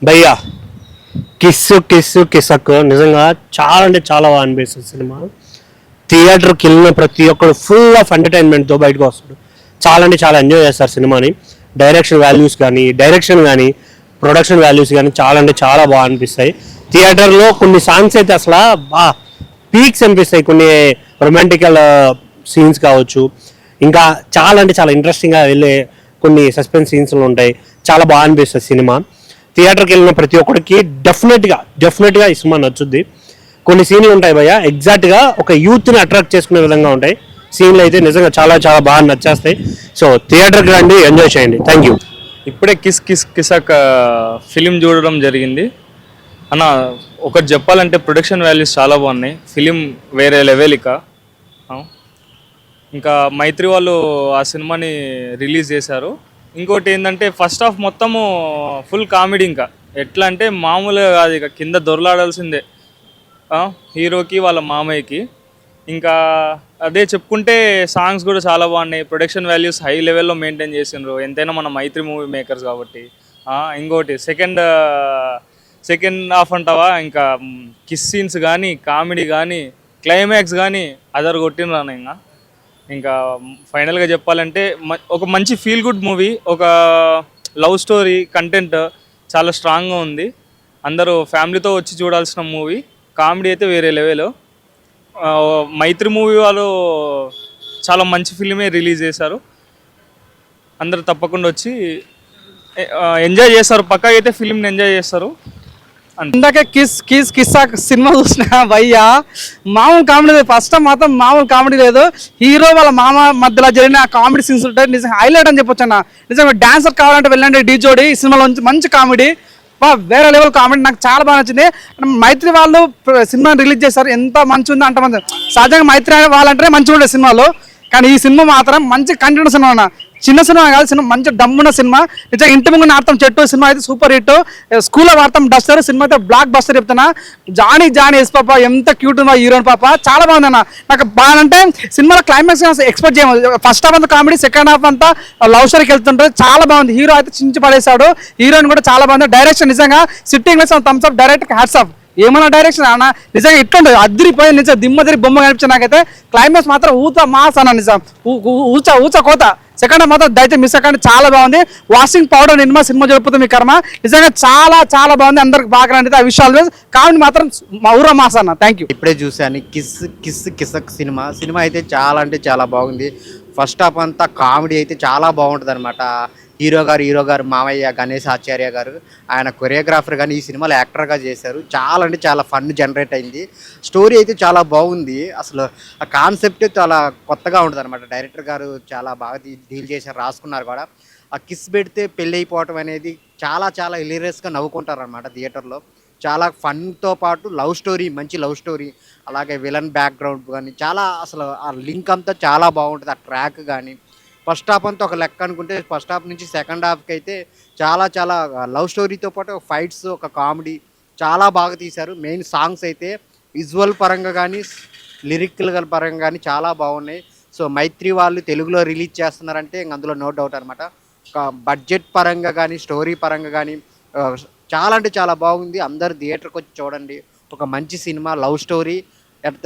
భయ్యా kiss kiss Kissik నిజంగా చాలా అంటే చాలా బాగా అనిపిస్తుంది సినిమా. థియేటర్కి వెళ్ళిన ప్రతి ఒక్కరు ఫుల్ ఆఫ్ ఎంటర్టైన్మెంట్తో బయటకు వస్తాడు. చాలా అంటే చాలా ఎంజాయ్ చేస్తారు సినిమాని. డైరెక్షన్ కానీ ప్రొడక్షన్ వాల్యూస్ కానీ చాలా అంటే చాలా బాగా అనిపిస్తాయి. థియేటర్లో కొన్ని సాంగ్స్ అయితే అసలు బాగా పీక్స్ అనిపిస్తాయి. కొన్ని రొమాంటికల్ సీన్స్ కావచ్చు, ఇంకా చాలా అంటే చాలా ఇంట్రెస్టింగ్గా వెళ్ళే కొన్ని సస్పెన్స్ సీన్స్లు ఉంటాయి. చాలా బాగా అనిపిస్తుంది సినిమా. థియేటర్కి వెళ్ళిన ప్రతి ఒక్కరికి డెఫినెట్గా ఈ సినిమా నచ్చుద్ది. కొన్ని సీన్లు ఉంటాయి భయ్య, ఎగ్జాక్ట్గా ఒక యూత్ని అట్రాక్ట్ చేసుకునే విధంగా ఉంటాయి సీన్లు. అయితే నిజంగా చాలా చాలా బాగా నచ్చేస్తాయి. సో థియేటర్కి రండి, ఎంజాయ్ చేయండి. Thank you. ఇప్పుడే కిస్ కిస్ కిసక్ ఫిలిం చూడడం జరిగింది అన్న. ఒకటి చెప్పాలంటే ప్రొడక్షన్ వాల్యూస్ చాలా బాగున్నాయి. ఫిలిం వేరే లెవెల్. ఇంకా మైత్రి వాళ్ళు ఆ సినిమాని రిలీజ్ చేశారు. ఇంకోటి ఏంటంటే ఫస్ట్ హాఫ్ మొత్తము ఫుల్ కామెడీ. ఇంకా ఎట్లా అంటే మామూలుగా కాదు, ఇక కింద దొరలాడాల్సిందే హీరోకి వాళ్ళ మామయ్యకి. ఇంకా అదే చెప్పుకుంటే సాంగ్స్ కూడా చాలా బాగున్నాయి. ప్రొడక్షన్ వాల్యూస్ హై లెవెల్లో మెయింటైన్ చేసిండ్రు, ఎంతైనా మన మైత్రి మూవీ మేకర్స్ కాబట్టి. ఇంకోటి సెకండ్ హాఫ్ అంటావా, ఇంకా కిస్ సీన్స్ కానీ కామెడీ కానీ క్లైమాక్స్ కానీ అదర్ కొట్టినరాను. ఇంకా ఫైనల్గా చెప్పాలంటే ఒక మంచి ఫీల్ గుడ్ మూవీ, ఒక లవ్ స్టోరీ కంటెంట్ చాలా స్ట్రాంగ్గా ఉంది. అందరూ ఫ్యామిలీతో వచ్చి చూడాల్సిన మూవీ. కామెడీ అయితే వేరే లెవెల్. మైత్రి మూవీ వాళ్ళు చాలా మంచి ఫిలిమే రిలీజ్ చేశారు. అందరూ తప్పకుండా వచ్చి ఎంజాయ్ చేస్తారు. పక్కా అయితే ఫిలింని ఎంజాయ్ చేస్తారు. ఇందాక కిస్ కిస్ కిస్సాక్ సినిమా చూసిన భయ్యా, మామూలు కామెడీ లేదు. ఫస్ట్ మాత్రం మామూలు కామెడీ లేదు. హీరో వాళ్ళ మామ మధ్యలో జరిగిన కామెడీ సీన్స్ ఉంటాయి. నిజంగా హైలైట్ అని చెప్పొచ్చు అన్న. నిజంగా డాన్సర్ కావాలంటే వెళ్ళండి డీ జోడి. ఈ సినిమాలో మంచి కామెడీ, వేరే లెవెల్ కామెడీ. నాకు చాలా బాగా నచ్చింది. మైత్రి వాళ్ళు సినిమా రిలీజ్ చేశారు. ఎంత మంచి ఉందో అంత మంచి. సహజంగా మైత్రి వాళ్ళంటేనే మంచిగా ఉండే సినిమాలు, కానీ ఈ సినిమా మాత్రం మంచి కంటెంట్ సినిమా అన్న. చిన్న సినిమా కాదు, సినిమా మంచి దమ్మున్న సినిమా. నిజంగా ఇంటి ముందు నాడతాం చెట్టు సినిమా అయితే సూపర్ హిట్. స్కూల్లో వాడతాం డస్టర్ సినిమా అయితే బ్లాక్ బస్టర్ చెప్తున్నా. జానీ ఎస్ పాప ఎంత క్యూట్ ఉందో హీరోయిన్ పాప, చాలా బాగుందన్న. నాకు బాగా అంటే సినిమాలో క్లైమాక్స్ ఎక్స్పెక్ట్ చేయము. ఫస్ట్ హాఫ్ అంతా కామెడీ, సెకండ్ హాఫ్ అంతా లవ్ స్టోరీకి వెళ్తుంటుంది. చాలా బాగుంది. హీరో అయితే చించి పడేశాడు. హీరోయిన్ కూడా చాలా బాగుంది. డైరెక్షన్ నిజంగా sitting thumbs up. Direct hats off. ఏమన్నా డైరెక్షన్ అన్న, నిజంగా ఇట్లుంటుంది. అదిరిపోయి నిజంగా దిమ్మదిరి బొమ్మ కనిపించింది నాకైతే. క్లైమాక్స్ మాత్రం మాస్ అన్న. నిజం ఊచ కోత. సెకండ్ మాత్రం దయచేసి మిస్ అవ్వకండి, చాలా బాగుంది. వాషింగ్ పౌడర్ సినిమా చూడిపోతే మీ కర్మ. నిజంగా చాలా చాలా బాగుంది. అందరికి బాగా రండి ఆ విషయాలు. కామెడీ మాత్రం ఊర మాస్ అన్న. Thank you. ఇప్పుడే చూశాను కిసక్ సినిమా అయితే చాలా అంటే చాలా బాగుంది. ఫస్ట్ హాఫ్ అంతా కామెడీ అయితే చాలా బాగుంటుంది అనమాట. హీరో గారు మామయ్య గణేష్ ఆచార్య గారు, ఆయన కొరియోగ్రాఫర్ కానీ ఈ సినిమాలో యాక్టర్గా చేశారు. చాలా అంటే చాలా ఫన్ జనరేట్ అయింది. స్టోరీ అయితే చాలా బాగుంది. అసలు ఆ కాన్సెప్ట్ చాలా కొత్తగా ఉంటుంది అనమాట. డైరెక్టర్ గారు చాలా బాగా డీల్ చేశారు, రాసుకున్నారు కూడా. ఆ కిస్ పెడితే పెళ్ళి అయిపోవటం అనేది చాలా చాలా హిలేరియస్గా నవ్వుకుంటారు అనమాట థియేటర్లో. చాలా ఫన్తో పాటు మంచి లవ్ స్టోరీ, అలాగే విలన్ బ్యాక్గ్రౌండ్ కానీ చాలా అసలు ఆ లింక్ అంతా చాలా బాగుంటుంది. ఆ ట్రాక్ కానీ ఫస్ట్ హాఫ్ అంతా ఒక లెక్క అనుకుంటే, ఫస్ట్ హాఫ్ నుంచి సెకండ్ హాఫ్కి అయితే చాలా చాలా లవ్ స్టోరీతో పాటు ఫైట్స్, ఒక కామెడీ చాలా బాగా తీశారు. మెయిన్ సాంగ్స్ అయితే విజువల్ పరంగా కానీ లిరికల్ పరంగా కానీ చాలా బాగున్నాయి. సో మైత్రి వాళ్ళు తెలుగులో రిలీజ్ చేస్తున్నారంటే అందులో నో డౌట్ అనమాట. బడ్జెట్ పరంగా కానీ స్టోరీ పరంగా కానీ చాలా అంటే చాలా బాగుంది. అందరు థియేటర్కి వచ్చి చూడండి. ఒక మంచి cinema, love story, at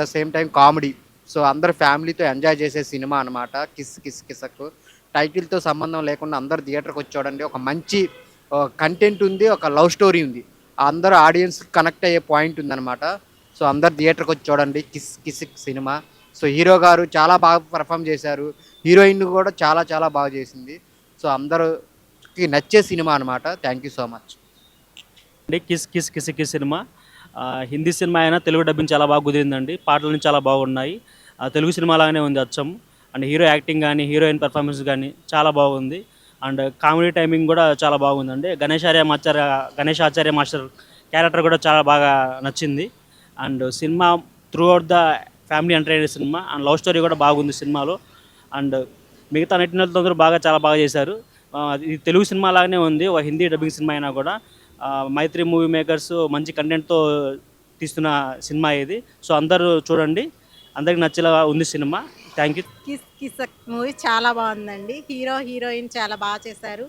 the same time comedy. So అందరు ఫ్యామిలీతో ఎంజాయ్ చేసే సినిమా అనమాట కిసక్. టైటిల్తో సంబంధం లేకుండా అందరు థియేటర్కి వచ్చి చూడండి. ఒక మంచి కంటెంట్ ఉంది, ఒక లవ్ స్టోరీ ఉంది. అందరూ ఆడియన్స్ కనెక్ట్ అయ్యే పాయింట్ ఉందన్నమాట. సో అందరు థియేటర్కి వచ్చి చూడండి కిసక్ సినిమా. సో హీరో గారు చాలా బాగా పర్ఫామ్ చేశారు. హీరోయిన్ కూడా చాలా చాలా బాగా చేసింది. సో అందరికి నచ్చే సినిమా అనమాట. Thank you so much. Kiss cinema Hindi cinema అయినా తెలుగు డబ్బింగ్ చాలా బాగా కుదిరిందండి. పాటలు చాలా బాగున్నాయి. తెలుగు సినిమా లాగానే ఉంది అచ్చం. అండ్ హీరో యాక్టింగ్ కానీ హీరోయిన్ పర్ఫార్మెన్స్ కానీ చాలా బాగుంది. అండ్ కామెడీ టైమింగ్ కూడా చాలా బాగుందండి. గణేష్ ఆచార్య మాస్టర్ క్యారెక్టర్ కూడా చాలా బాగా నచ్చింది. And cinema through out the family entertainer cinema. And love story కూడా బాగుంది సినిమాలో. అండ్ మిగతా నటినలతో అందరూ చాలా బాగా చేశారు. ఇది తెలుగు సినిమా లాగానే ఉంది, ఒక హిందీ డబ్బింగ్ సినిమా అయినా కూడా. మైత్రి మూవీ మేకర్స్ మంచి కంటెంట్తో తీస్తున్న సినిమా ఇది. సో అందరూ చూడండి, అందరికి నచ్చేలా ఉంది cinema. Thank you. Kissik movie చాలా బాగుందండి. హీరోయిన్ చాలా బాగా చేశారు.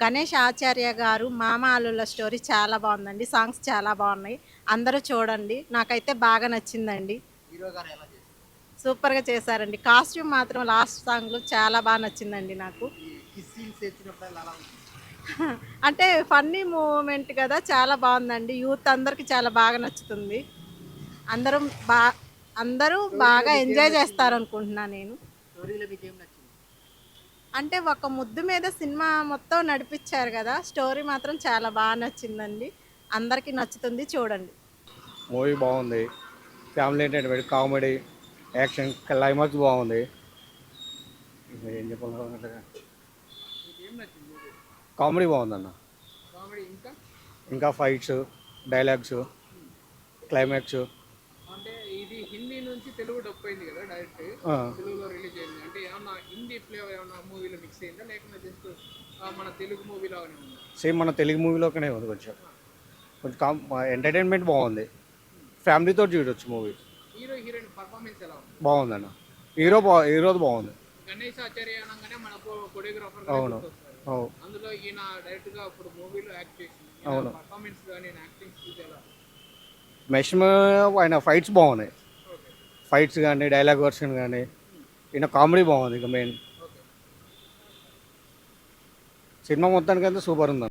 గణేష్ ఆచార్య గారు మామ అల్లుళ్ళ స్టోరీ చాలా బాగుందండి. సాంగ్స్ చాలా బాగున్నాయి. అందరూ చూడండి. నాకైతే బాగా నచ్చిందండి. హీరో గారు ఎలా చేశారు? సూపర్గా చేశారండి. కాస్ట్యూమ్ మాత్రం లాస్ట్ సాంగ్లో చాలా బాగా నచ్చిందండి నాకు. ఈ కిస్ సీన్స్ తెచ్చినప్పుడు ఎలా ఉంది? అంటే ఫన్నీ మూమెంట్ కదా, చాలా బాగుందండి. యూత్ అందరికి చాలా బాగా నచ్చుతుంది. అందరం బా అందరూ బాగా ఎంజాయ్ చేస్తారనుకుంటున్నాను నేను. స్టోరీలో మీకు ఏం నచ్చింది? అంటే ఒక ముద్దు మీద సినిమా మొత్తం నడిపించారు కదా, స్టోరీ మాత్రం చాలా బాగా నచ్చిందండి. అందరికీ నచ్చుతుంది, చూడండి. మూవీ బాగుంది. Family entertainment, comedy, action, climax బాగుంది. ఇంకా ఏం చెప్పాలి, కామెడీ బాగుందన్న. కామెడీ ఇంకా ఇంకా ఫైట్స్, డైలాగ్స్, క్లైమాక్స్. అంటే ఇది హిందీ నుంచి తెలుగు డబ్ అయింది కదా డైరెక్ట్, తెలుగులో రిలీజ్ అయింది. అంటే ఏమన్నా హిందీ ఫ్లేవర్ ఏమన్నా మూవీలో మిక్స్ అయిందా, లేకుండా జస్ట్ మన తెలుగు మూవీ లాగానే ఉందా? సేమ్ మన తెలుగు మూవీలోనే ఉంది. కొంచెం ఎంటర్టైన్మెంట్ బాగుంది. ఫ్యామిలీతో చూడొచ్చు మూవీ. హీరో హీరోయిన్ పర్ఫార్మెన్స్ ఎలా ఉంది? బాగుందన్న. హీరోది బాగుంది. గణేష్ ఆచార్య అనగానే మన కొరియోగ్రాఫర్ అవును. అవును. అందులో ఈయన డైరెక్ట్ గా ఇప్పుడు మూవీలో యాక్ట్ చేసింది. అవును. పర్ఫార్మెన్స్ కానీ యాక్టింగ్ స్కిల్స్ ఎలా? మెషమ్ ఆయన ఫైట్స్ బాగున్నాయి. ఫైట్స్ కానీ, డైలాగ్ వర్షన్ కానీ, ఈయన కామెడీ బాగుంది. ఇక మెయిన్ సినిమా మొత్తానికంటే సూపర్ ఉంది.